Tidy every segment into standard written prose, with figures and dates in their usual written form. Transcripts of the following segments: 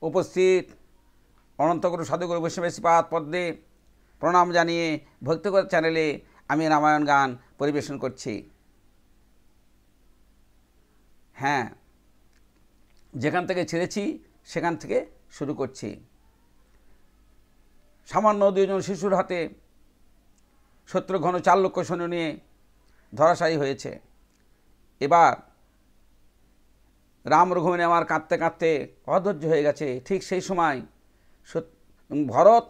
উপস্থিত অনন্তগুরু সাধুগুরু বৈষ্ণবেশীপাদ পদ্মে প্রণাম জানিয়ে ভক্তিকর চ্যানেলে আমি রামায়ণ গান পরিবেশন করছি। হ্যাঁ, যেখান থেকে ছেড়েছি সেখান থেকে শুরু করছি। সামান্য 2 জন শিশুর হাতে শত্রুঘ্ন 4 লক্ষ সৈন্য নিয়ে ধরাশায়ী হয়েছে। এবার রাম রঘুবীর আমার কাঁদতে কাঁদতে অধৈর্য হয়ে গেছে। ঠিক সেই সময় ভরত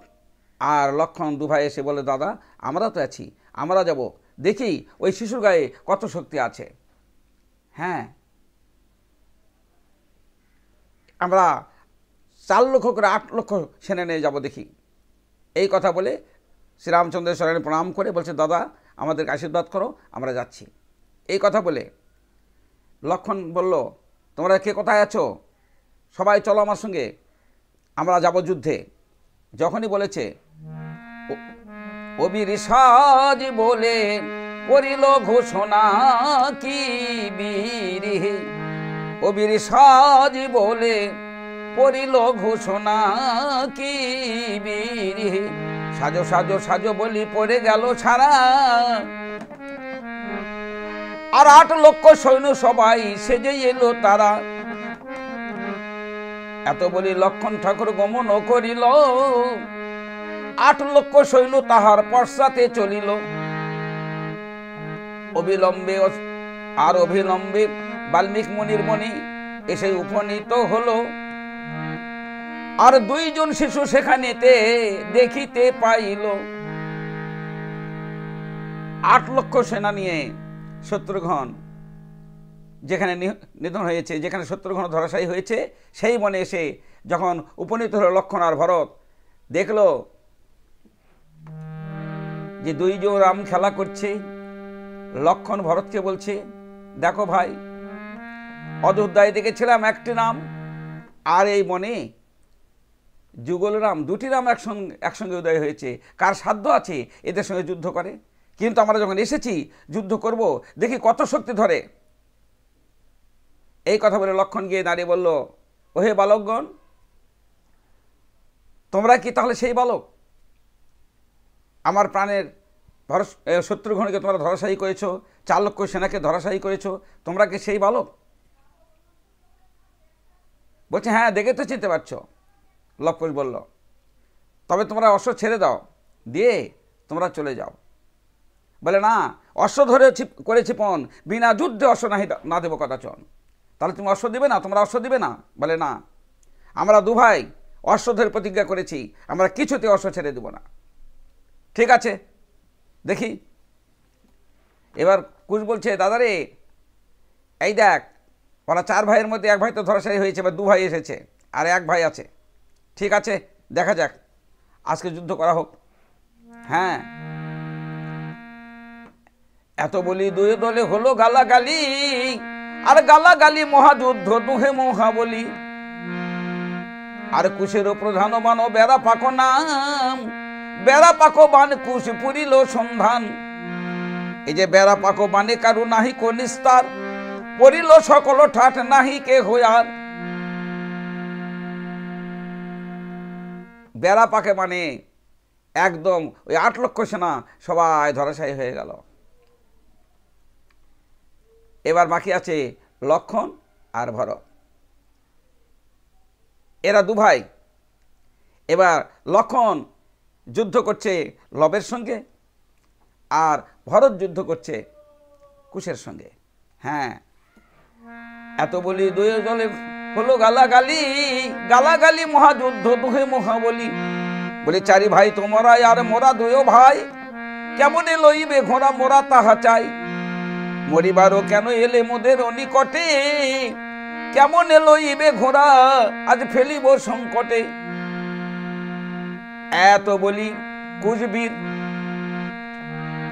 আর লক্ষ্মণ 2 ভাই এসে বলে, দাদা আমরা তো আছি, আমরা যাব, দেখি ওই শিশুর গায়ে কত শক্তি আছে। হ্যাঁ, আমরা 4 লক্ষ করে 8 লক্ষ সেনা নিয়ে যাব, দেখি। এই কথা বলে শ্রীরামচন্দ্রের শরণে প্রণাম করে বলছে, দাদা আমাদেরকে আশীর্বাদ করো, আমরা যাচ্ছি। এই কথা বলে লক্ষ্মণ বলল, তোমরা কে কোথায় আছো, সবাই চলো আমার সঙ্গে, আমরা যাব যুদ্ধে। যখনই বলেছে, অবির সাজ বলে করিল ঘোষণা কি বীর, অবির সাজ বলে করিল ঘোষণা কি বীর, সাজো সাজো সাজো বলি পড়ে গেল ছাড়া, আর 8 লক্ষ সৈন্য সবাই সেজে এলো তারা। এত বলি লক্ষ্মণ ঠাকুর গমন করিল, 8 লক্ষ সৈন্য তাহার পশ্চাতে চলিল। অবিলম্বে আর অবিলম্বে বাল্মীকি মুনির মণি এসে উপনীত হলো, আর 2 জন শিশু সেখানেতে দেখিতে পাইল। 8 লক্ষ সেনা নিয়ে শত্রুঘ্ন যেখানে নিধন হয়েছে, যেখানে শত্রুঘ্ন ধরাশায়ী হয়েছে, সেই বনে এসে যখন উপনীত হলো লক্ষ্মণ আর ভরত, দেখল যে 2 জন রাম খেলা করছে। লক্ষ্মণ ভরতকে বলছে, দেখো ভাই, অযোধ্যায় দেখেছিলাম একটি রাম, আর এই বনে যুগল রাম, 2টি রাম একসঙ্গে উদয় হয়েছে। কার সাধ্য আছে এদের সঙ্গে যুদ্ধ করে? কিন্তু আমরা যখন এসেছি যুদ্ধ করব, দেখি কত শক্তি ধরে। এই কথা বলে লক্ষ্মণ গিয়ে দাঁড়িয়ে বলল, ওহে বালকগণ, তোমরা কি তাহলে সেই বালক? আমার প্রাণের শত্রুঘ্নকে তোমরা ধরাশায়ী করেছো, 4 লক্ষ সেনাকে ধরাশায়ী করেছো, তোমরা কি সেই বালক? বলছে, হ্যাঁ, দেখে তো চিনতে পারছো। লক্ষ্মণ বলল, তবে তোমরা অশ্ব ছেড়ে দাও, দিয়ে তোমরা চলে যাও। বলে, না, অশ্ব ধরে করেছি পণ, বিনা যুদ্ধে অশ্ব না দেবো কদাচন। তাহলে তুমি অশ্ব দিবে না? তোমরা অশ্ব দিবে না? বলে, না, আমরা 2 ভাই অশ্ব ধরে প্রতিজ্ঞা করেছি, আমরা কিছুতে অশ্ব ছেড়ে দেব না। ঠিক আছে, দেখি। এবার কুশ বলছে, দাদা রে, এই দেখ, ওরা 4 ভাইয়ের মধ্যে 1 ভাই তো ধরাশায়ী হয়েছে, এবার 2 ভাই এসেছে, আর 1 ভাই আছে। ঠিক আছে, দেখা যাক, আজকে যুদ্ধ করা হোক। হ্যাঁ, এত বলি 2 দলে হলো গালাগালি, আর গালাগালি মহাযুদ্ধ, দুহে মহা বলি। আর কুশের প্রধান বান বেড়া পাকো নাম, বেড়া পাকো বান কুশ পুরিল সন্ধান। এই যে বেড়া পাকো বানে কারু নাহি কো নিস্তার, পড়িল সকল ঠাট নাহি কে হইয়ার। বেড়া পাকে মানে একদম ওই 8 লক্ষ সেনা সবাই ধরাশায়ী হয়ে গেল। এবার বাকি আছে লক্ষ্মণ আর ভরত, এরা 2 ভাই। এবার লক্ষ্মণ যুদ্ধ করছে লবের সঙ্গে, আর ভরত যুদ্ধ করছে কুশের সঙ্গে। হ্যাঁ, এত বলি 2 দলে হলো গালাগালি, গালাগালি মহাযুদ্ধ, দুহে মহা বলি। বলি, 4 ভাই তোমরা আর মোরা 2 ভাই, কেমনে লইবে ঘোড়া মোরা তাহা চাই। মরিবারও কেন এলে মোদের নিকটে, কেমন লইবে ঘোড়া আজ ফেলিব সংকটে। এত বলি কুশবীর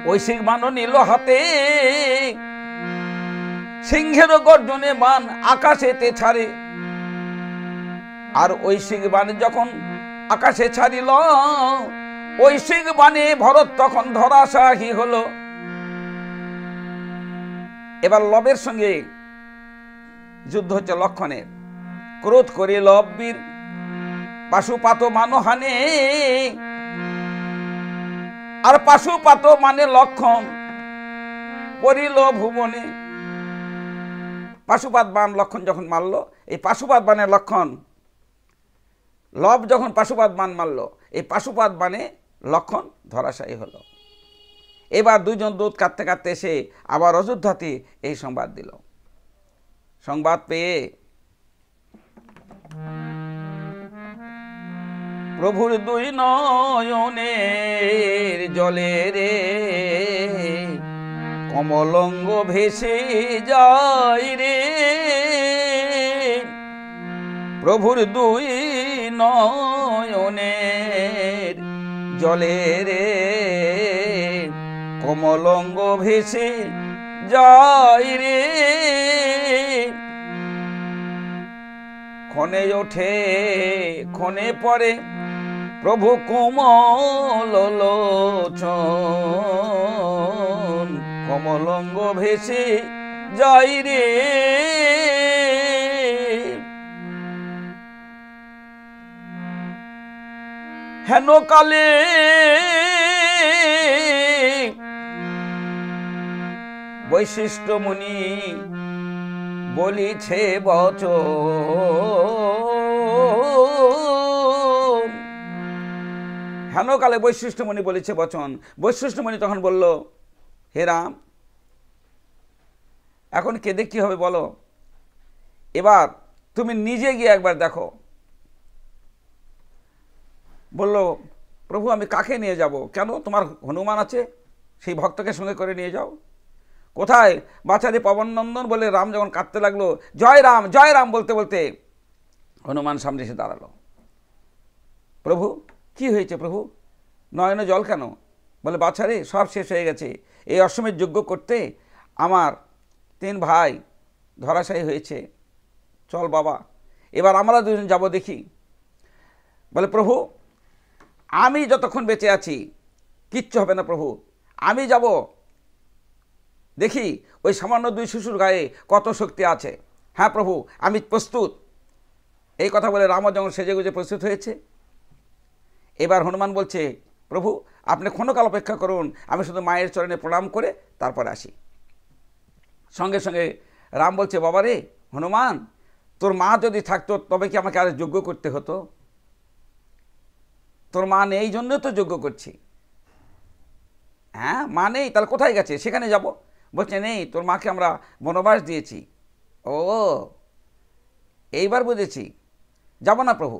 ঐশিক বান নিল হাতে, সিংহের গর্জনে বান আকাশেতে ছাড়ে। আর ঐশিক বান যখন আকাশে ছাড়িল, ঐশিক বানে ভরত তখন ধরাশায়ী হলো। এবার লবের সঙ্গে যুদ্ধ হচ্ছে লক্ষ্মণের। ক্রোধ করে লব বীর পাশুপাত মানহানে, আর পাশুপাত মানে লক্ষণ পড়িল ভুবনে। পাশুপাত বান লক্ষণ যখন মারল, এই পাশুপাত বানের লক্ষণ, লব যখন পাশুপাত বান মারল, এই পাশুপাত বানে লক্ষণ ধরাশায়ী হলো। এবার দুইজন দূত কাঁদতে কাঁদতে এসে আবার অযোধ্যাতে এই সংবাদ দিল। সংবাদ পেয়ে প্রভুর দুই নয়নের জলে রে কমলঙ্গ ভেসে যায় রে, প্রভুর দুই নয়নের জলে রে কমলঙ্গ ভেসে যায় রে। ক্ষণে ওঠে ক্ষণে পরে প্রভু কোমল লোচন, কমলঙ্গ ভেসে যাই রে। হেন কালে বৈশিষ্ট্য মুনি বলিছে বচন, হেনকালে বৈশিষ্ট্য মুনি বলিছে বচন। বৈশিষ্ট্য মুনি তখন বলল, হে রাম, এখন কেঁদে কি হবে বলো, এবার তুমি নিজে গিয়ে একবার দেখো। বলল, প্রভু আমি কাকে নিয়ে যাব? কেন, তোমার হনুমান আছে, সেই ভক্তকে সঙ্গে করে নিয়ে যাও। কোথায়? বাছারি পবন নন্দন বলে রাম যখন কাঁদতে লাগলো, জয় রাম বলতে বলতে হনুমান সামনে এসে দাঁড়ালো। প্রভু কি হয়েছে প্রভু, নয়নে জল কেন? বলে, বাছারে সব শেষ হয়ে গেছে, এই অশ্বমেধ যজ্ঞ করতে আমার 3 ভাই ধরাশায়ী হয়েছে, চল বাবা এবার আমরা দুজন যাব দেখি। বলে, প্রভু আমি যতক্ষণ বেঁচে আছি কিচ্ছু হবে না প্রভু, আমি যাব দেখি ওই সামান্য 2 শিশুর গায়ে কত শক্তি আছে। হ্যাঁ প্রভু আমি প্রস্তুত। এই কথা বলে রাম যখন সেজেগুজে প্রস্তুত হয়েছে, এবার হনুমান বলছে, প্রভু আপনি ক্ষণকাল অপেক্ষা করুন, আমি শুধু মায়ের চরণে প্রণাম করে তারপরে আসি। সঙ্গে সঙ্গে রাম বলছে, বাবা রে হনুমান, তোর মা যদি থাকতো তবে কি আমাকে আর যজ্ঞ করতে হতো? তোর মা নেই, এই জন্য তো যজ্ঞ করছি। হ্যাঁ মা নেই, তাহলে কোথায় গেছে? সেখানে যাব। বলছে, নেই, তোর মাকে আমরা বনবাস দিয়েছি। ও এইবার বুঝেছি, যাব না প্রভু,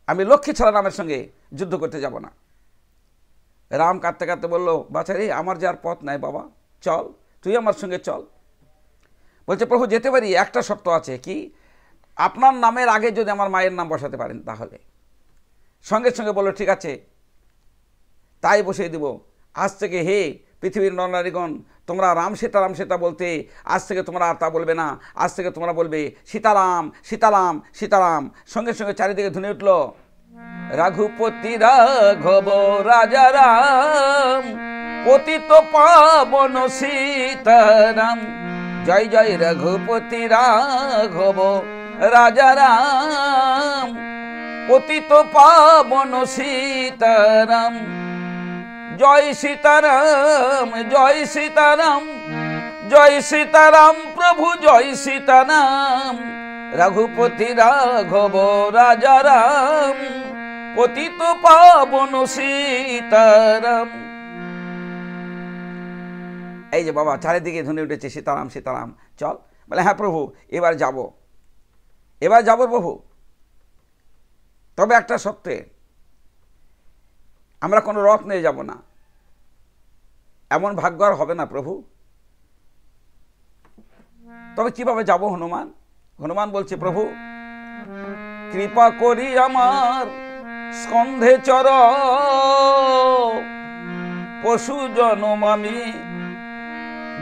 আমি লক্ষ্মী ছাড়া রামের সঙ্গে যুদ্ধ করতে যাব না। রাম কাঁদতে কাঁদতে বলল, বাছারে আমার যার পথ নাই বাবা, চল তুই আমার সঙ্গে চল। বলছে, প্রভু যেতে পারি, একটা শর্ত আছে। কি? আপনার নামের আগে যদি আমার মায়ের নাম বসাতে পারেন তাহলে। সঙ্গে সঙ্গে বলল, ঠিক আছে তাই বসিয়ে দিব। আজ থেকে হে পৃথিবীর নরনারীগণ, তোমরা রাম সীতা বলতে আজ থেকে তোমরা আর তা বলবে না, আজ থেকে তোমরা বলবে সীতারাম সীতারাম সীতারাম। সঙ্গে সঙ্গে চারিদিকে ধ্বনি উঠল, রঘুপতি রাঘব রাজা রাম, পতিত পাবন সীতারাম। জয় জয় রঘুপতি রাঘব রাজা রাম, পতিত পাবন সীতারাম। জয় সীতারাম জয় সীতারাম জয় সীতারাম প্রভু জয় সীতারাম। রঘুপতি রাঘব রাজা রাম, পতিত পাবন সীতারাম। এই যে বাবা চারিদিকে ধ্বনি উঠেছে সীতারাম সীতারাম, চল। বলে, হ্যাঁ প্রভু এবার যাব প্রভু, তবে একটা সত্ত্বে, আমরা কোনো রথ নিয়ে যাব না, এমন ভাগ্য আর হবে না প্রভু। তবে কিভাবে যাব হনুমান? হনুমান বলছে, প্রভু কৃপা করি আমার স্কন্ধে চর, পশু জনম আমি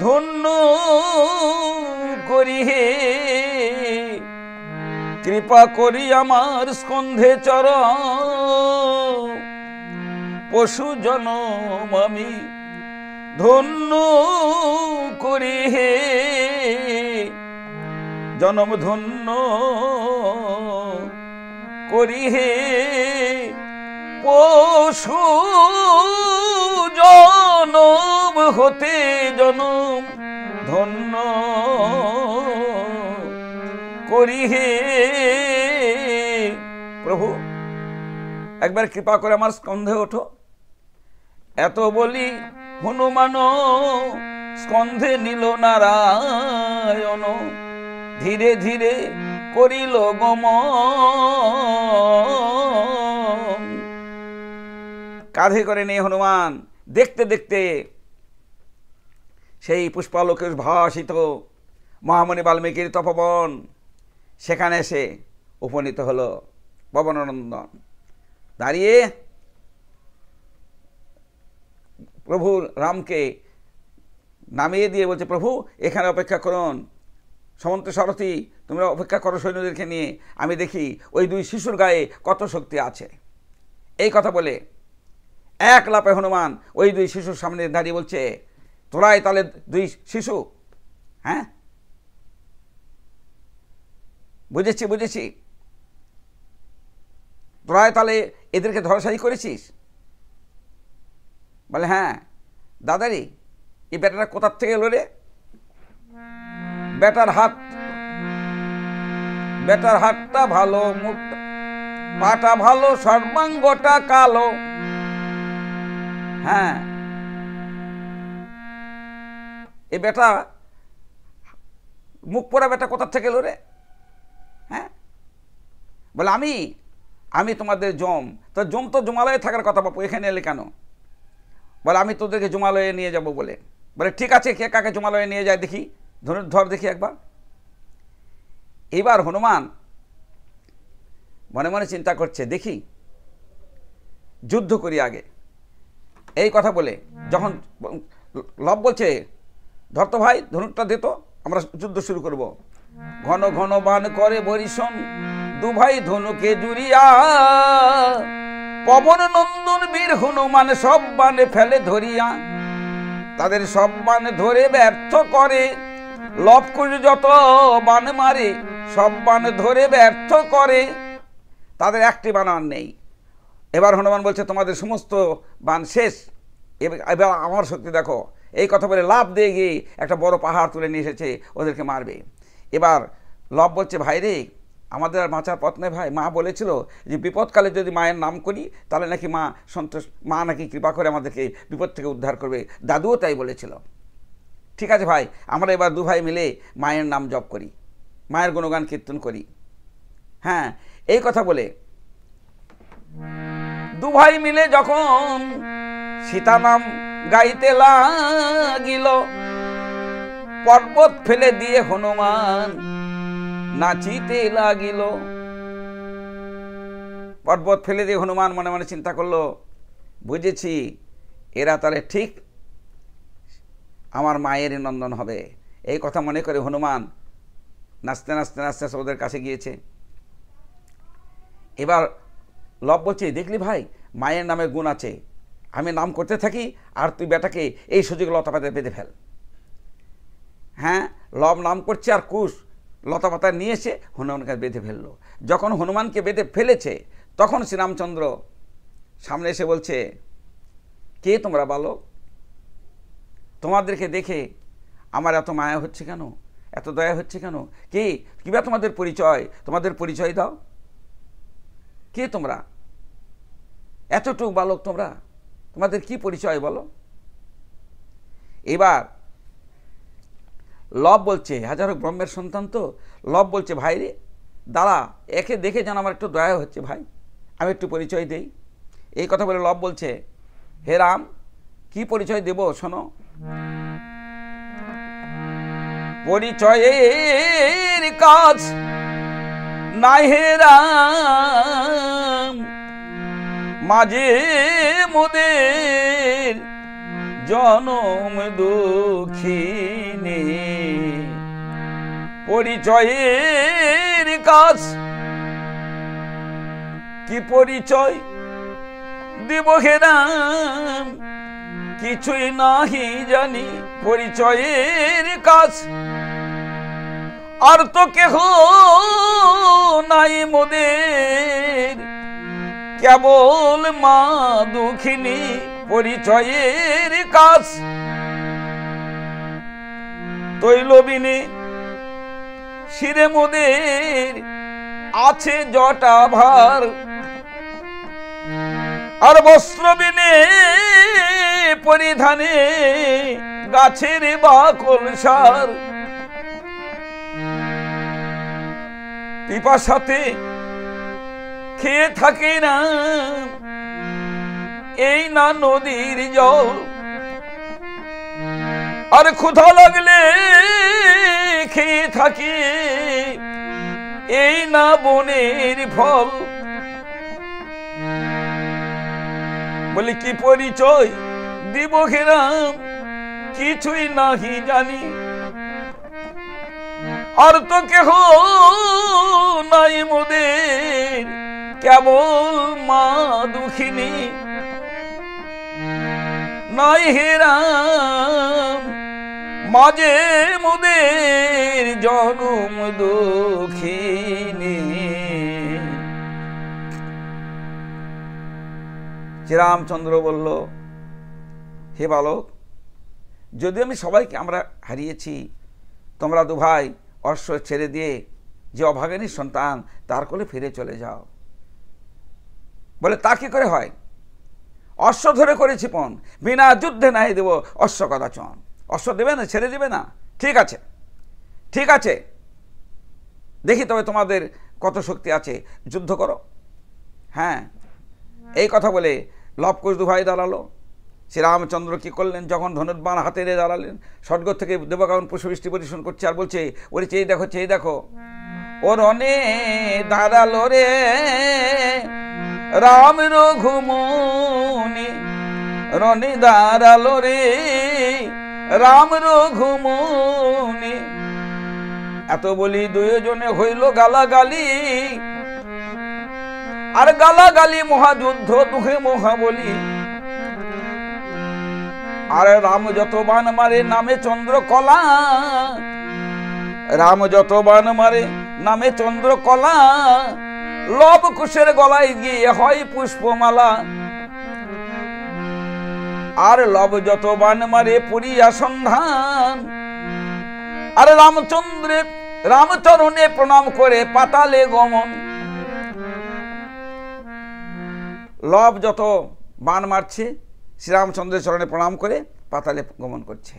ধন্য করি হে। কৃপা করি আমার স্কন্ধে চর, পশু জনম আমি ধন্য করি হে। জনম ধন্য করি হে পশু জনম হতে জনম ধন্য করি হে প্রভু, একবার কৃপা করে আমার স্কন্ধে ওঠো। এত বলি হনুমান স্কন্ধে নিল নারায়ণ, ধীরে ধীরে করিল গমন। কাঁধে করে নিয়ে হনুমান দেখতে দেখতে সেই পুষ্পালোকে ভাসিত মহামণি বাল্মীকির তপবন, সেখানে এসে উপনীত হলো পবননন্দন। দাঁড়িয়ে প্রভু রামকে নামিয়ে দিয়ে বলছে, প্রভু এখানে অপেক্ষা করুন, সমন্ত সারথি তোমরা অপেক্ষা করো সৈন্যদেরকে নিয়ে, আমি দেখি ওই দুই শিশুর গায়ে কত শক্তি আছে। এই কথা বলে এক লাফে হনুমান ওই দুই শিশুর সামনে দাঁড়িয়ে বলছে, তোরাই তাহলে দুই শিশু? হ্যাঁ, বুঝেছি বুঝেছি, তোরাই তাহলে এদেরকে ধরাশায়ী করেছিস? বলে, হ্যাঁ দাদারি, এই বেটাটা কোথার থেকে এলো রে? বেটার হাতটা ভালো, মুখটা পাটা ভালো, সর্বাঙ্গটা কালো। হ্যাঁ, এ বেটা মুখ পোড়া বেটা কোথার থেকে এলো রে? হ্যাঁ, বলে আমি তোমাদের জম। তো জম তো জমালয়ে থাকার কথা, বাপু এখানে এলে কেন? বলে, আমি তোদেরকে জমালয়ে নিয়ে যাব বলে। বলে, ঠিক আছে, কে কাকে জমালয়ে নিয়ে যায় দেখি, ধনুর্ধর দেখি একবার। এবার হনুমান মনে মনে চিন্তা করছে, দেখি যুদ্ধ করি আগে। এই কথা বলে যখন লব বলছে, ধরতো ভাই ধনুকটা দিত, আমরা যুদ্ধ শুরু করব। ঘন ঘন বান করে বরিশন, দু ভাই ধনুকে জুড়িয়া, পবন নন্দন বীর হনুমান সব বানে ফেলে ধরিয়া। তাদের সব বান ধরে ব্যর্থ করে, লব করে যত বান মারে সব বান ধরে ব্যর্থ করে, তাদের একটি বান আর নেই। এবার হনুমান বলছে, তোমাদের সমস্ত বান শেষ, এবার আমার শক্তি দেখো। এই কথা বলে লাফ দিয়ে গিয়ে একটা বড় পাহাড় তুলে নিয়ে এসেছে, ওদেরকে মারবে। এবার লব বলছে, ভাই রে, আমাদের আর বাঁচার পথ নেই ভাই। মা বলেছিল যে বিপদকালে যদি মায়ের নাম করি তাহলে নাকি মা সন্তোষ, মা নাকি কৃপা করে আমাদেরকে বিপদ থেকে উদ্ধার করবে। দাদুও তাই বলেছিল। ঠিক আছে ভাই, আমরা এবার দু ভাই মিলে মায়ের নাম জপ করি, মায়ের গুণগান কীর্তন করি। হ্যাঁ, এই কথা বলে দু ভাই মিলে যখন সীতা নাম গাইতে লাগিল, পর্বত ফেলে দিয়ে হনুমান নাচিতে লাগিল। পর্বত ফেলে দিয়ে হনুমান মনে মনে চিন্তা করলো, বুঝেছি এরা তাহলে ঠিক আমার মায়েরই নন্দন হবে। এই কথা মনে করে হনুমান নাচতে নাচতে নাচতে ওদের কাছে গিয়েছে। এবার লব বলছে, দেখলি ভাই মায়ের নামে গুণ আছে, আমি নাম করতে থাকি আর তুই বেটাকে এই সুযোগ লতা পাতায় বেঁধে ফেল। হ্যাঁ, লব নাম করছে আর কুশ লতা পাতা নিয়ে এসে হনুমানকে বেঁধে ফেললো। যখন হনুমানকে বেঁধে ফেলেছে তখন শ্রীরামচন্দ্র সামনে এসে বলছে, কে তোমরা বালক? তোমাদেরকে দেখে আমার এত মায়া হচ্ছে কেন, এত দয়া হচ্ছে কেন? কে, কিবা তোমাদের পরিচয়? তোমাদের পরিচয় দাও। কে তোমরা? এতটুকু বালক তোমরা, তোমাদের কি পরিচয় বলো? এবার লব বলছে, হাজারো ব্রহ্মের সন্তান তো, লব বলছে, ভাই রে দাঁড়া, একে দেখে যেন আমার একটু দয়া হচ্ছে ভাই, আমি একটু পরিচয় দেই। এই কথা বলে লব বলছে, হে রাম, কি পরিচয় দেব শোনো। পরিচয়ের কাজ নাই হে রাম, মাঝে মোদের জনম দুঃখিনী। পরিচয়ের কাজ কি পরিচয় দেব হে রাম, কিছুই নাহি জানি। পরিচয়ের কাজ আর তো কেহ নাই মোদের, কেবল মা দুঃখিনী পরিচয়ের কাজ। তৈলবিনে শিরে মোদের আছে জটা ভার, আর বস্ত্রবিনে পরিধানে গাছের বাকল সার। পিপাসাতে খেয়ে থাকে না এই না নদীর জল, আর ক্ষুধা লাগলে খেয়ে থাকে এই না বনের ফল। বলি কি পরিচয় দিব ঘেরাম, কিছুই নাহি জানি। আর তো কেহ নাই মোদের, কেবল মা দুঃখিনী। নাই হেরাম মাঝে মোদের জনম দুঃখিনী। শ্রীরামচন্দ্র বলল, হে বালক, যদি আমি সবাইকে আমরা হারিয়েছি, তোমরা দুভাই অশ্ব ছেড়ে দিয়ে যে অভাগিনীর সন্তান তার কোলে ফিরে চলে যাও। বলে তা কি করে হয়? অশ্ব ধরে করেছি পণ, বিনা যুদ্ধে নাই দেব অশ্ব কদাচন। অশ্ব দেবে না, ছেড়ে দেবে না? ঠিক আছে, ঠিক আছে, দেখি তবে তোমাদের কত শক্তি আছে, যুদ্ধ করো। হ্যাঁ, এই কথা বলে লবকুশ দুভাই দাঁড়ালো। শ্রীরামচন্দ্র কি করলেন, যখন ধনুর্বাণ হাতে নিয়ে দাঁড়ালেন, স্বর্গ থেকে দেবগণ পুষ্পবৃষ্টি পরিবেশন করছে আর বলছে, ওরে চেয়ে দেখো, চেয়ে দেখো, ও রনে দাঁড়ালো রে রাম রঘুমনি, রনে দাঁড়ালো রে রাম রঘুমনি। এত বলি দুজনে হইল গালাগালি, আর গালাগালি মহাযুদ্ধ দুহে মহা বলি। আর রাম যত বান মারে নামে চন্দ্রকলা, রাম যত বান মারে নামে চন্দ্রকলা, লব কুশের গলায় গিয়ে হয় পুষ্পমালা। আর লব যত বান মারে পুরিয়া সন্ধান, আর রামচন্দ্রের রামচরণে প্রণাম করে পাতালে গমন। লব যত বান মারছে শ্রীরামচন্দ্রের চরণে প্রণাম করে পাতালে গমন করছে,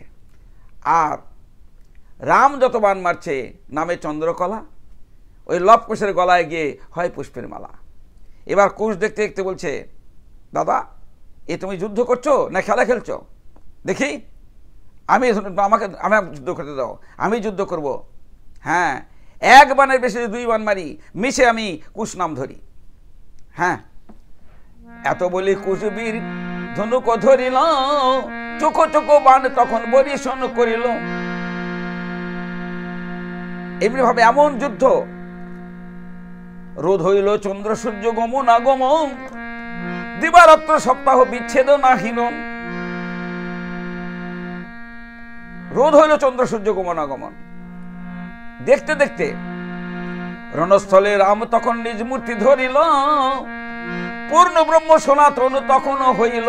আর রাম যত বান মারছে নামে চন্দ্রকলা, ওই লব কুশের গলায় গিয়ে হয় পুষ্পের মালা। এবার কুশ দেখতে দেখতে বলছে, দাদা এ তুমি যুদ্ধ করছো না খেলা খেলছো? দেখি আমাকে যুদ্ধ করতে দাও, আমি যুদ্ধ করব। হ্যাঁ, এক বানের বেশি দুই বান মারি, মিশে আমি কুশ নাম ধরি। হ্যাঁ, এত বলি কুশবীর ধনুক ধরিল, চোখো চোখো বান তখন বরিশন করিল। এমনি ভাবে এমন যুদ্ধ, রোধ হইল চন্দ্র সূর্য গমন আগমন, দিবারাত্র সপ্তাহ বিচ্ছেদ নাহিন। রোধ হইল চন্দ্র সূর্য গমন আগমন। দেখতে দেখতে রণস্থলে রাম তখন নিজ মূর্তি ধরিল, পূর্ণ ব্রহ্ম সনাতন তখনও হইল।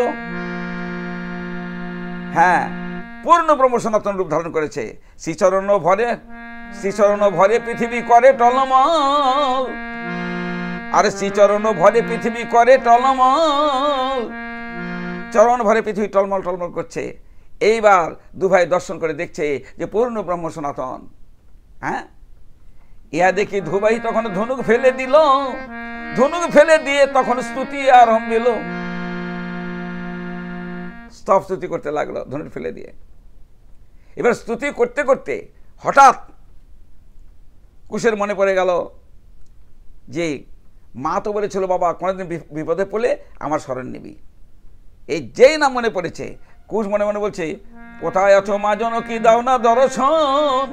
হ্যাঁ, পূর্ণ ব্রহ্ম সনাতন রূপ ধারণ করেছে। শ্রীচরণ ভরে পৃথিবী করে টলমল, আর শ্রীচরণ ভরে পৃথিবী করে টলমল। চরণ ভরে পৃথিবী টলমল টলমল করছে। এইবার দুভাই দর্শন করে দেখছে যে পূর্ণ ব্রহ্ম সনাতন। হ্যাঁ, ইহা দেখি ধুবাই তখন ধনুক ফেলে দিল, ধনুক ফেলে দিয়ে তখন স্তুতি আরম্ভিল। স্তব স্তুতি করতে লাগলো ধনুক ফেলে দিয়ে। এবার স্তুতি করতে করতে হঠাৎ কুশের মনে পড়ে গেল যে মা তো বলেছিল, বাবা কোনোদিন বিপদে পড়লে আমার শরণ নিবি। এই যেই নাম মনে পড়েছে, কুশ মনে মনে বলছে, কোথায় আছো মা জনকী দাও না দর্শন,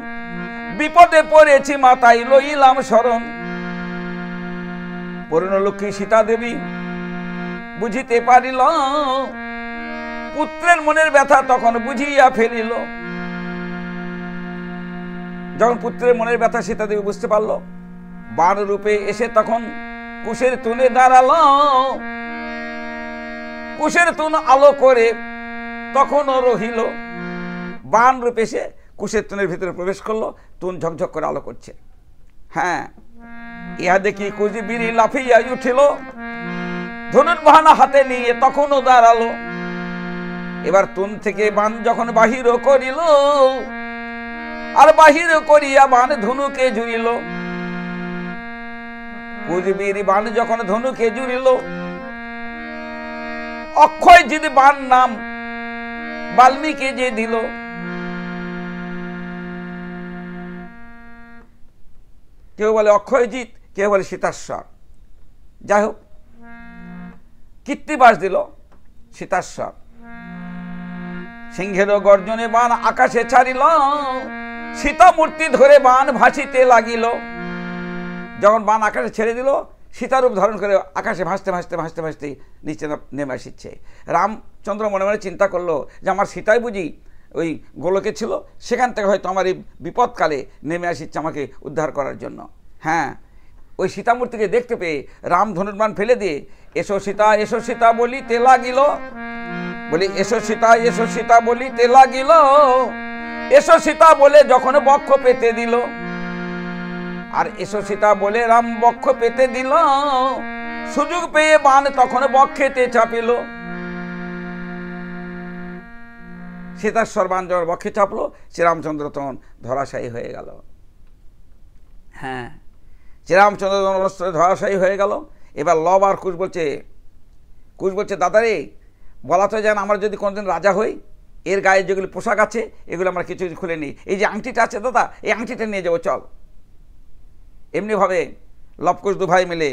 বিপদে পড়েছি মা তাই লইলাম শরণ। পূর্ণলক্ষ্মী সীতা দেবী বুঝিতে পারিল, পুত্রের মনের ব্যথা তখন বুঝিয়া ফেলিল। যখন পুত্রের মনের ব্যথা সীতা দেবী বুঝতে পারলো, বাণ রূপে এসে তখন কুশের তুনে দাঁড়ালো। কুশের তুন আলো করে তখনও রহিল। বাণ রূপে এসে কুশের তুনের ভিতরে প্রবেশ করলো, তুন ঝকঝক করে আলো করছে। হ্যাঁ, ইহা দেখি কুশবীর লাফিয়া উঠিল, ধনুর্বাণ হাতে নিয়ে তখনও দাঁড়ালো। এবার তুন থেকে বাণ যখন বাহির করিল, আর বাহির করিয়া বাণ ধনুকে জুড়িল। কুশবীর বাণ যখন ধনুকে জুড়িল, অক্ষয়জিৎ বাণ নাম বাল্মীকি যে দিল। কেউ বলে অক্ষয়জিৎ, কেউ বলে সীতাশ্বর। যাই হোক, কীর্তিবাস দিল সীতাশ্বর। সিংহের গর্জনে বাণ আকাশে ছাড়িল, সীতা মূর্তি ধরে বাণ ভাসিতে লাগিল। যখন বাণ আকাশে ছেড়ে দিল, সীতারূপ ধারণ করে আকাশে ভাসতে ভাসতে ভাসতে ভাসতে নিচে নেমে আসছে। রামচন্দ্র মনে মনে চিন্তা করলো যে আমার সীতাই বুঝি ওই গোলকে ছিল, সেখান থেকে হয়তো আমার এই বিপদকালে নেমে আসছে আমাকে উদ্ধার করার জন্য। হ্যাঁ, ওই সীতামূর্তিকে দেখতে পেয়ে রাম ধনুর্বাণ ফেলে দিয়ে এসো সীতা বলিতে লাগিল। বলি এসো সীতা বলিতে লাগিল। এসো সীতা বলে যখন বক্ষ পেতে দিল, আর এসো সীতা বলে রাম বক্ষ পেতে দিল। সুযোগ পেয়ে বাণ তখন বক্ষেতে চাপিল। সীতাশ্বর বাণ যখন বক্ষে চাপলো, শ্রীরামচন্দ্র তখন ধরাশায়ী হয়ে গেল। হ্যাঁ, শ্রীরামচন্দ্র তখন ধরাশায়ী হয়ে গেল। এবার লব আর কুশ বলছে দাদারে, বলা তো যেন আমরা যদি কোনোদিন রাজা হই, এর গায়ে যেগুলি পোশাক আছে এগুলো আমরা কিছু খুলে নিই। এই যে আংটিটা আছে দাদা, এই আংটিটা নিয়ে যাবো, চল। এমনিভাবে লবকুশ দু ভাই মিলে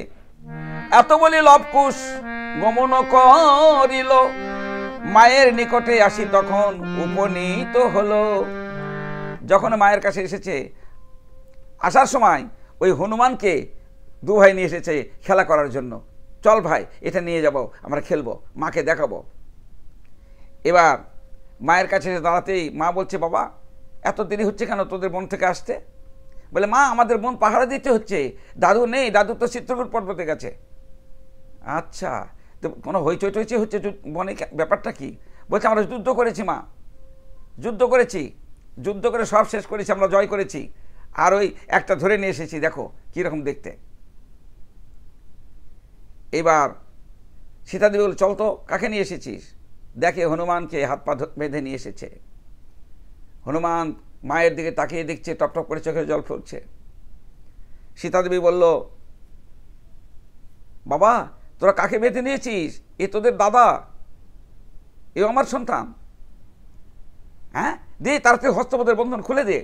এত বলি লবকুশ গমন করিল। মায়ের নিকটে আসি তখন উপনীত হলো। যখন মায়ের কাছে এসেছে, আসার সময় ওই হনুমানকে দু ভাই নিয়ে এসেছে খেলা করার জন্য। চল ভাই, এটা নিয়ে যাব, আমরা খেলবো, মাকে দেখাবো। এবার মায়ের কাছে এসে দাঁড়াতেই মা বলছে, বাবা এত দেরি হচ্ছে কেন তোদের বন থেকে আসতে? বলে, মা আমাদের বন পাহারা দিতে হচ্ছে, দাদু নেই, দাদু তো চিত্রকূট পর্বতে গেছে। আচ্ছা, তো কোনো হইচই টইচই হচ্ছে বনে, ব্যাপারটা কি? বলছে, আমরা যুদ্ধ করেছি মা, যুদ্ধ করে সব শেষ করেছি, আমরা জয় করেছি, আর ওই একটা ধরে নিয়ে এসেছি, দেখো কীরকম দেখতে। এবার সীতাদেবী বল, চল তো, কাকে নিয়ে এসেছিস? দেখে হনুমানকে হাত পা বেঁধে নিয়ে এসেছে। হনুমান মায়ের দিকে তাকিয়ে দেখছে, টপটপ করে চোখে জল পড়ছে। সীতাদেবী বলল, বাবা তোরা কাকে বেঁধে নিয়েছিস? এ তোদের দাদা, এ আমার সন্তান। হ্যাঁ, দে তাড়াতাড়ি হস্তপদের বন্ধন খুলে দে।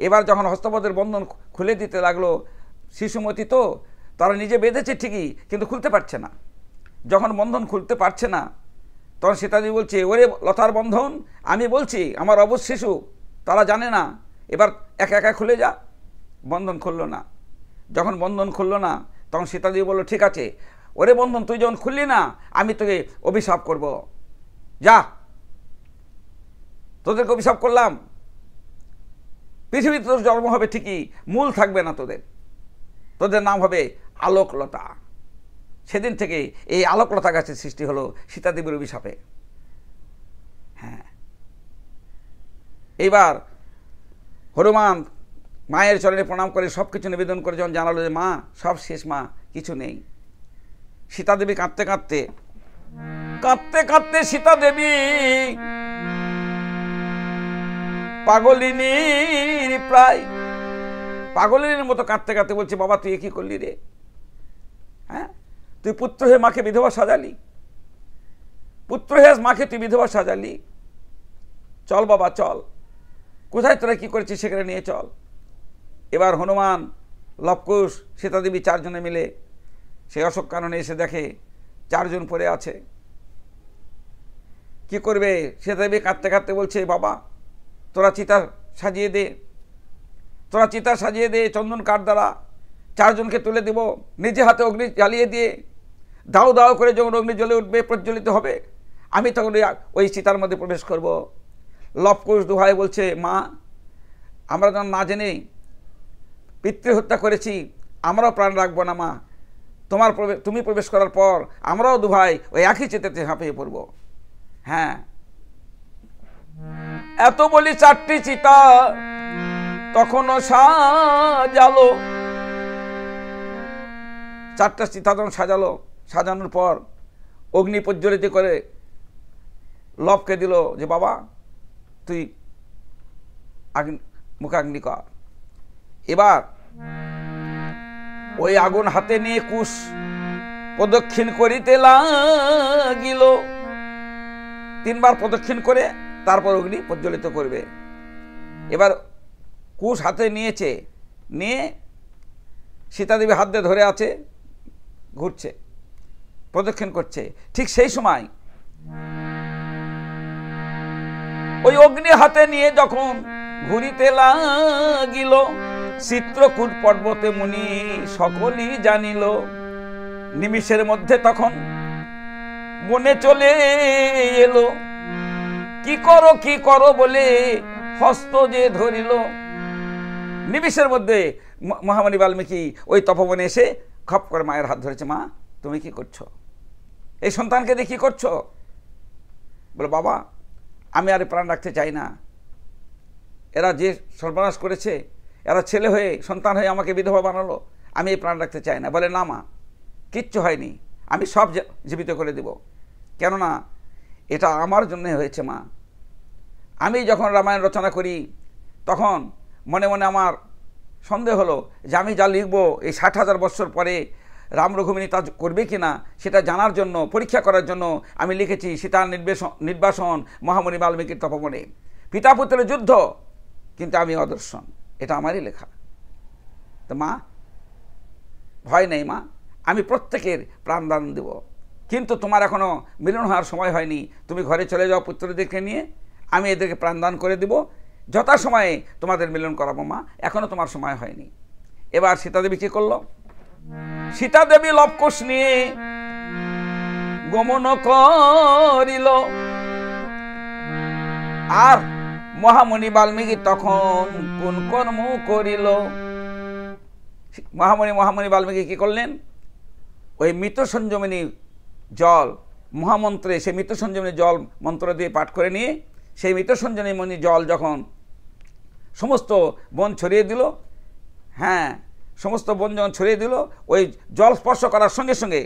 এবার যখন হস্তপদের বন্ধন খুলে দিতে লাগলো, শিশুমতি তো, তারা নিজে বেঁধেছে ঠিকই, কিন্তু খুলতে পারছে না। যখন বন্ধন খুলতে পারছে না, তখন সীতাদেবী বলছে, ওরে লতার বন্ধন, আমি বলছি আমার অবশ শিশু, তারা জানে না, এবার একা একা খুলে যা। বন্ধন খুলল না। যখন বন্ধন খুলল না, তখন সীতাদেবী বলল, ঠিক আছে, ওরে বন্ধন তুই যখন খুললি না, আমি তোকে অভিশাপ করব, যা, তোদেরকে অভিশাপ করলাম, পৃথিবীতে তোর জন্ম হবে ঠিকই, মূল থাকবে না তোদের নাম হবে আলোকলতা। সেদিন থেকে এই আলোকলতা গাছের সৃষ্টি হলো সীতাদেবীর অভিশাপে। হ্যাঁ, এইবার হনুমান মায়ের চরণে প্রণাম করে সব কিছু নিবেদন করে যখন জানালো যে মা সব শেষ, মা কিছু নেই। সীতাদেবী কাঁদতে কাঁদতে সীতাদেবী পাগলিনীর প্রায় পাগলিনীর মতো কাঁদতে বলছে, বাবা তুই কি করলি রে? হ্যাঁ, তুই পুত্র হয়ে মাকে বিধবা সাজালি, মাকে তুই বিধবা সাজালি। চল বাবা চল, কোথায় তোরা কি করেছিস সেখানে নিয়ে চল। এবার হনুমান, লবকুশ, সীতাদেবী চারজনে মিলে সেই অশোক কাননে এসে দেখে চারজন পড়ে আছে। কি করবে? সীতাদেবী কাঁদতে বলছে, বাবা তোরা চিতা সাজিয়ে দে, চন্দন কাঠ দ্বারা চারজনকে তুলে দিব, নিজে হাতে অগ্নি জ্বালিয়ে দিয়ে দাও দাও করে যখন অগ্নি জ্বলে উঠবে, প্রজ্বলিত হবে, আমি তখন ওই চিতার মধ্যে প্রবেশ করব। লবকুশ দু ভাই বলছে, মা আমরা যেন না জেনে পিতৃহত্যা করেছি, আমরাও প্রাণ রাখবো না মা। তুমি প্রবেশ করার পর আমরাও দুভাই ওই একই চিতাতে ঝাঁপিয়ে পড়ব। হ্যাঁ, এত বলি 4টি চিতা তখনও সাজালো। 4টা চিতা যখন সাজালো, সাজানোর পর অগ্নি প্রজ্বলিত করে লবকে দিল যে বাবা তুই মুখাগ্নি কর। এবার ওই আগুন হাতে নিয়ে কুশ প্রদক্ষিণ করিতে লাগিল। 3 বার প্রদক্ষিণ করে তারপর অগ্নি প্রজ্বলিত করবে। এবার কুশ হাতে নিয়েছে, নিয়ে সীতাদেবী হাত দিয়ে ধরে আছে, ঘুরছে, প্রদক্ষিণ করছে। ঠিক সেই সময় ওই অগ্নি হাতে নিয়ে যখন ঘুরিতে লাগিল, চিত্রকূট পর্বতে মুনি সকলই জানিল। নিমিষের মধ্যে তখন বনে চলে এলো, কি করো বলে হস্ত যে ধরিল। নিমিষের মধ্যে মহামণি বাল্মীকি ওই তপবনে এসে খপ করে মায়ের হাত ধরেছে। মা তুমি কি করছো? এই সন্তানকে দিয়ে কি করছো? বলে বাবা আমি আর প্রাণ রাখতে চাই না। এরা যে সর্বনাশ করেছে, এরা ছেলে হয়ে সন্তান হয়ে আমাকে বিধবা বানালো, আমি এই প্রাণ রাখতে চাই না। বলে না মা, কিচ্ছু হয়নি, আমি সব জীবিত করে দেব। কেননা এটা আমার জন্য হয়েছে মা। আমি যখন রামায়ণ রচনা করি তখন মনে মনে আমার সন্দেহ হলো যে আমি যা লিখব এই 60,000 বৎসর পরে রাম রঘুমিনী তা করবে কি না সেটা জানার জন্য, পরীক্ষা করার জন্য আমি লিখেছি সীতার নির্বাসন মহামণি বাল্মীকির তপবনে, পিতা পুত্রের যুদ্ধ, কিন্তু আমি অদর্শন। এটা আমারই লেখা। তো মা ভয় নেই মা, আমি প্রত্যেকের প্রাণদান দেব, কিন্তু তোমার এখনো মিলন হওয়ার সময় হয়নি। তুমি ঘরে চলে যাও পুত্রদেরকে নিয়ে, আমি এদেরকে প্রাণদান করে দেব, যথাসময়ে তোমাদের মিলন করাবো মা, এখনো তোমার সময় হয়নি। এবার সীতাদেবী কি করলো? সীতাদেবী লবকুশ নিয়ে গমন করিল। আর মহামণি বাল্মীকি তখন কোন কর্ম করিল? মহামণি বাল্মীকি কি করলেন? ওই মৃত সঞ্জীবনী জল মহামন্ত্রে, সেই মৃত সঞ্জীবনী জল মন্ত্র দিয়ে পাঠ করে নিয়ে সেই মৃত সঞ্জীবনী জল যখন সমস্ত বন ছড়িয়ে দিল, হ্যাঁ সমস্ত বন যখন ছড়িয়ে দিল, ওই জল স্পর্শ করার সঙ্গে সঙ্গে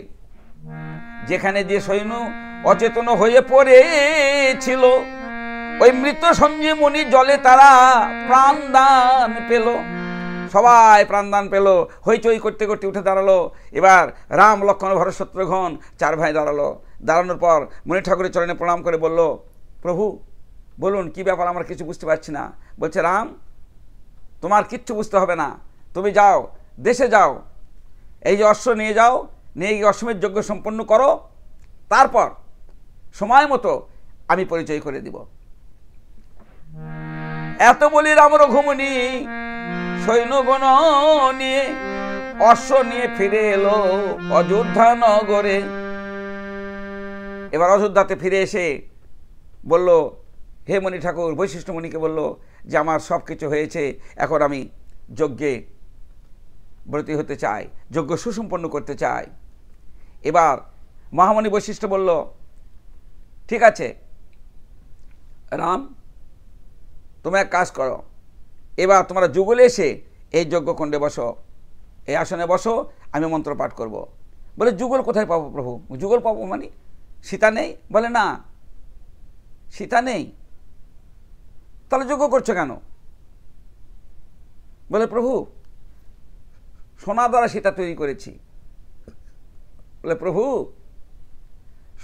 যেখানে যে সৈন্য অচেতন হয়ে পড়েছিল ওই মৃত সঞ্জীবনী জলে তারা প্রাণদান পেল। সবাই প্রাণদান পেল, হইচই করতে করতে উঠে দাঁড়ালো। এবার রাম লক্ষ্মণ ভরত শত্রুঘ্ন 4 ভাই দাঁড়ালো। দাঁড়ানোর পর মণি ঠাকুরের চরণে প্রণাম করে বলল, প্রভু বলুন কি ব্যাপার, আমরা কিছু বুঝতে পারছি না। বলছে রাম তোমার কিচ্ছু বুঝতে হবে না, তুমি যাও দেশে যাও, এই যে অশ্ব নিয়ে যাও, নিয়ে গিয়ে অশ্বমেধ যজ্ঞ সম্পন্ন করো, তারপর সময় মতো আমি পরিচয় করে দিব। এত বলি রাম রঘুমণি সৈন্যগণ নিয়ে অশ্ব নিয়ে ফিরে এলো অযোধ্যা নগরে। এবার অযোধ্যাতে ফিরে এসে বলল, হে মণি ঠাকুর, বৈশিষ্ট্য মণিকে বলল যে আমার সব কিছু হয়েছে, এখন আমি যজ্ঞে ব্রতী হতে চাই, যজ্ঞ সুসম্পন্ন করতে চাই। এবার মহামণি বৈশিষ্ট্য বলল, ঠিক আছে রাম, তুমি এক কাজ করো, এবার তোমরা যুগলে এসে এই যজ্ঞকুণ্ডে বসো, এই আসনে বসো, আমি মন্ত্র পাঠ করব। বলে যুগল কোথায় পাবো প্রভু? যুগল পাবো মানে সীতা নেই? বলে না সীতা নেই, তাহলে যজ্ঞ করছো কেন? বলে প্রভু সোনা দ্বারা সীতা তৈরি করেছি। বলে প্রভু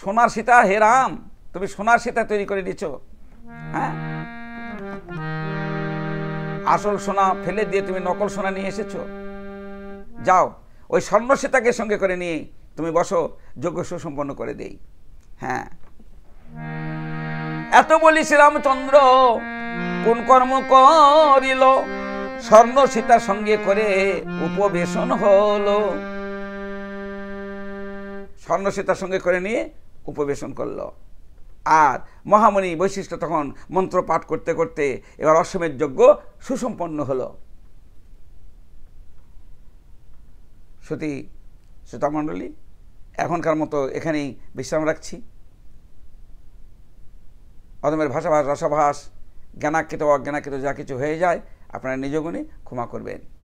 সোনার সীতা? হে রাম, তুমি সোনার সীতা তৈরি করে নিয়েছ? হ্যাঁ, আসল সোনা ফেলে দিয়ে তুমি নকল সোনা নিয়ে এসেছো। যাও ওই স্বর্ণ সীতাকে সঙ্গে করে নিয়ে তুমি বসো, যজ্ঞ সুসম্পন্ন করে দেই। হ্যাঁ, এত বলি শ্রীরামচন্দ্র কোন কর্ম করিল, স্বর্ণ সীতার সঙ্গে করে উপবেশন হলো। স্বর্ণ সীতার সঙ্গে করে নিয়ে উপবেশন করলো। আর মহামণি বৈশিষ্ট্য তখন মন্ত্র পাঠ করতে করতে এবার অশ্বমেধ যজ্ঞ সুসম্পন্ন হলো। সতী শ্রোতামণ্ডলী, এখনকার মতো এখানেই বিশ্রাম রাখছি। অদমের ভাষাভাষ রসভাষ জ্ঞানাকৃত অজ্ঞানাকৃত যা কিছু হয়ে যায় আপনারা নিজ গুণে ক্ষমা করবেন।